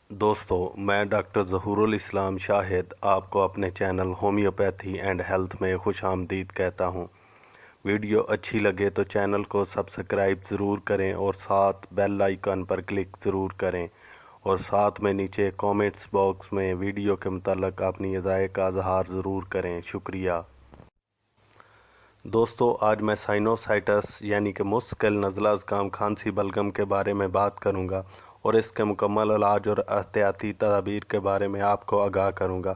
दोस्तों, मैं डॉक्टर ज़हूरुल इस्लाम शाहिद आपको अपने चैनल होम्योपैथी एंड हेल्थ में खुशामदीद कहता हूँ। वीडियो अच्छी लगे तो चैनल को सब्सक्राइब ज़रूर करें और साथ बेल आइकन पर क्लिक ज़रूर करें और साथ में नीचे कमेंट्स बॉक्स में वीडियो के मुताल्लिक़ अपनी राय का इज़हार ज़रूर करें। शुक्रिया। दोस्तों, आज मैं साइनोसाइटिस यानी कि मुस्तकिल नज़ला ज़ुकाम खांसी बलगम के बारे में बात करूंगा और इसके मुकम्मल इलाज और एहतियाती तदाबीर के बारे में आपको आगाह करूंगा।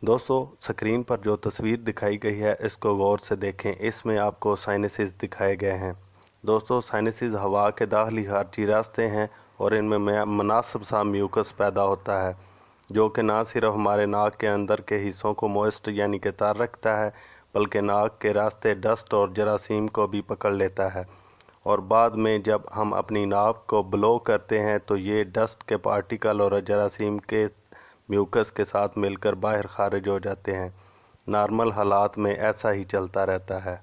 दोस्तों, स्क्रीन पर जो तस्वीर दिखाई गई है इसको गौर से देखें। इसमें आपको साइनसेस दिखाए गए हैं। दोस्तों, साइनसेस हवा के दाखिली खारजी रास्ते हैं और इनमें मुनासिब सा म्यूकस पैदा होता है जो कि ना सिर्फ हमारे नाक के अंदर के हिस्सों को मॉइस्ट यानी कि तर रखता है बल्कि नाक के रास्ते डस्ट और जरासीम को भी पकड़ लेता है और बाद में जब हम अपनी नाक को ब्लो करते हैं तो ये डस्ट के पार्टिकल और जरासीम के म्यूकस के साथ मिलकर बाहर खारिज हो जाते हैं। नॉर्मल हालात में ऐसा ही चलता रहता है।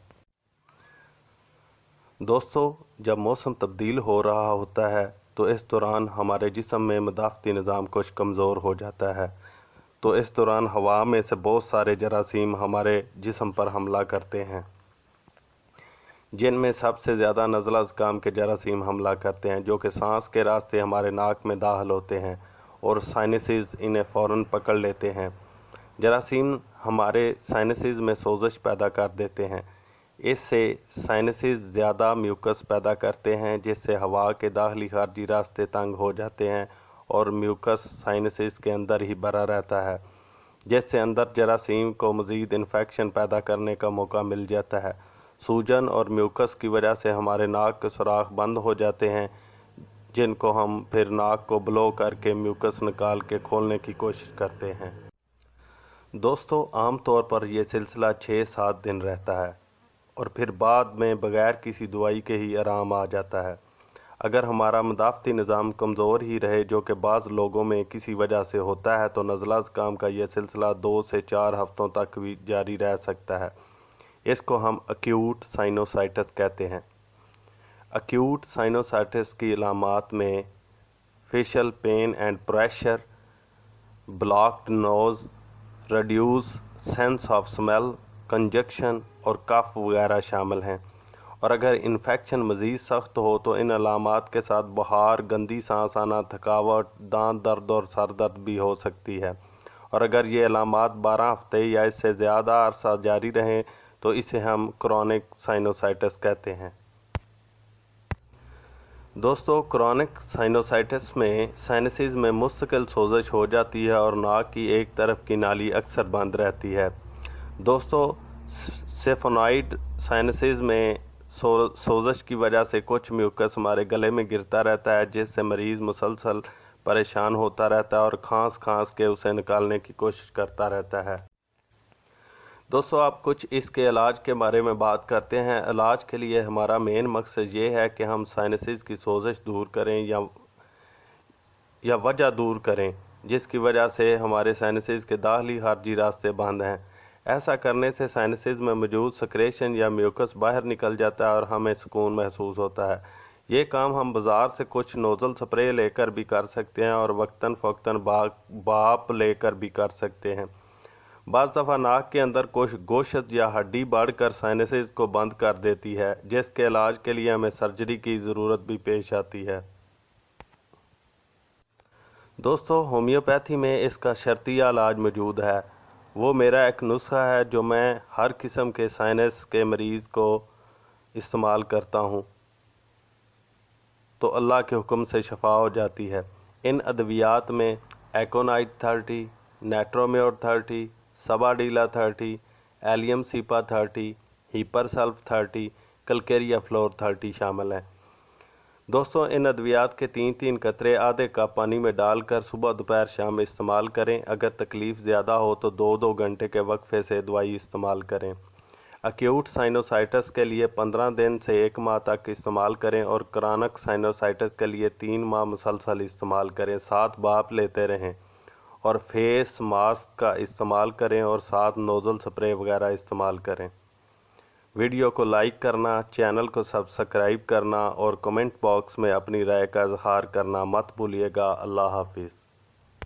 दोस्तों, जब मौसम तब्दील हो रहा होता है तो इस दौरान हमारे जिस्म में मदाफ़ती निज़ाम कुछ कमज़ोर हो जाता है। तो इस दौरान हवा में से बहुत सारे जरासीम हमारे जिस्म पर हमला करते हैं, जिनमें सबसे ज़्यादा नज़ला ज़ुकाम के जरासीम हमला करते हैं जो कि सांस के रास्ते हमारे नाक में दाखिल होते हैं और साइनसेस इन्हें फ़ौरन पकड़ लेते हैं। जरासीम हमारे साइनसेस में सोजश पैदा कर देते हैं। इससे साइनसेस ज़्यादा म्यूकस पैदा करते हैं जिससे हवा के दाखिली खारजी रास्ते तंग हो जाते हैं और म्यूकस साइनसेस के अंदर ही भरा रहता है, जिससे अंदर जरासीम को मज़ीद इन्फेक्शन पैदा करने का मौका मिल जाता है। सूजन और म्यूकस की वजह से हमारे नाक के सुराख बंद हो जाते हैं, जिनको हम फिर नाक को ब्लो करके म्यूकस निकाल के खोलने की कोशिश करते हैं। दोस्तों, आम तौर पर यह सिलसिला 6-7 दिन रहता है और फिर बाद में बग़ैर किसी दवाई के ही आराम आ जाता है। अगर हमारा मदाफ़ती निज़ाम कमज़ोर ही रहे जो कि बाज़ लोगों में किसी वजह से होता है तो नज़ला ज़ुकाम का यह सिलसिला 2 से 4 हफ़्तों तक भी जारी रह सकता है। इसको हम एक्यूट साइनोसाइटिस कहते हैं। एक्यूट साइनोसाइटिस की अलामात में facial pain and pressure, blocked nose, reduce sense of smell, congestion और कफ वगैरह शामिल हैं। और अगर इन्फेक्शन मज़ीद सख्त हो तो इन अलामात के साथ बुखार, गंदी सांस आना, थकावट, दांत दर्द और सर दर्द भी हो सकती है। और अगर ये अलामात 12 हफ्ते या इससे ज़्यादा अरसा जारी रहें तो इसे हम क्रोनिक साइनोसाइटिस कहते हैं। दोस्तों, क्रोनिक साइनोसाइटिस में साइनसेस में मुस्तकिल सोजश हो जाती है और नाक की एक तरफ की नाली अक्सर बंद रहती है। दोस्तों, सेफोनॉइड साइनसेस में सोजश की वजह से कुछ म्यूकस हमारे गले में गिरता रहता है जिससे मरीज़ मुसलसल परेशान होता रहता है और खांस के उसे निकालने की कोशिश करता रहता है। दोस्तों, आप कुछ इसके इलाज के बारे में बात करते हैं। इलाज के लिए हमारा मेन मकसद ये है कि हम साइनसेस की सोजश दूर करें या वजह दूर करें जिसकी वजह से हमारे साइनसेस के दाखिली खारजी रास्ते बंद हैं। ऐसा करने से साइनसेस में मौजूद सक्रेशन या म्यूकस बाहर निकल जाता है और हमें सुकून महसूस होता है। ये काम हम बाज़ार से कुछ नोज़ल स्प्रे लेकर भी कर सकते हैं और वक्तन फ़वक्तन बाप लेकर भी कर सकते हैं। बाज़ दफ़ा नाक के अंदर कुछ गोशत या हड्डी बढ़कर साइनसेस को बंद कर देती है जिसके इलाज के लिए हमें सर्जरी की ज़रूरत भी पेश आती है। दोस्तों, होम्योपैथी में इसका शर्तिया इलाज मौजूद है। वो मेरा एक नुस्खा है जो मैं हर किस्म के साइनस के मरीज़ को इस्तेमाल करता हूँ तो अल्लाह के हुक्म से शफा हो जाती है। इन अद्वियात में एकोनाइट 30, नेट्रोम्योर 30, सबाडीला 30, allium cepa 30, hepar sulph 30, Calcarea floor 30 शामिल हैं। दोस्तों, इन अद्वियात के 3-3 कतरे आधे कप पानी में डालकर सुबह दोपहर शाम इस्तेमाल करें। अगर तकलीफ़ ज़्यादा हो तो 2-2 घंटे के वक्फे से दवाई इस्तेमाल करें। एक्यूट साइनोसाइटिस के लिए 15 दिन से 1 माह तक इस्तेमाल करें और क्रोनिक साइनोसाइटिस के लिए 3 माह मुसलसल इस्तेमाल करें। साथ भाप लेते रहें और फेस मास्क का इस्तेमाल करें और साथ नोज़ल स्प्रे वगैरह इस्तेमाल करें। वीडियो को लाइक करना, चैनल को सब्सक्राइब करना और कमेंट बॉक्स में अपनी राय का इजहार करना मत भूलिएगा। अल्लाह हाफिज़।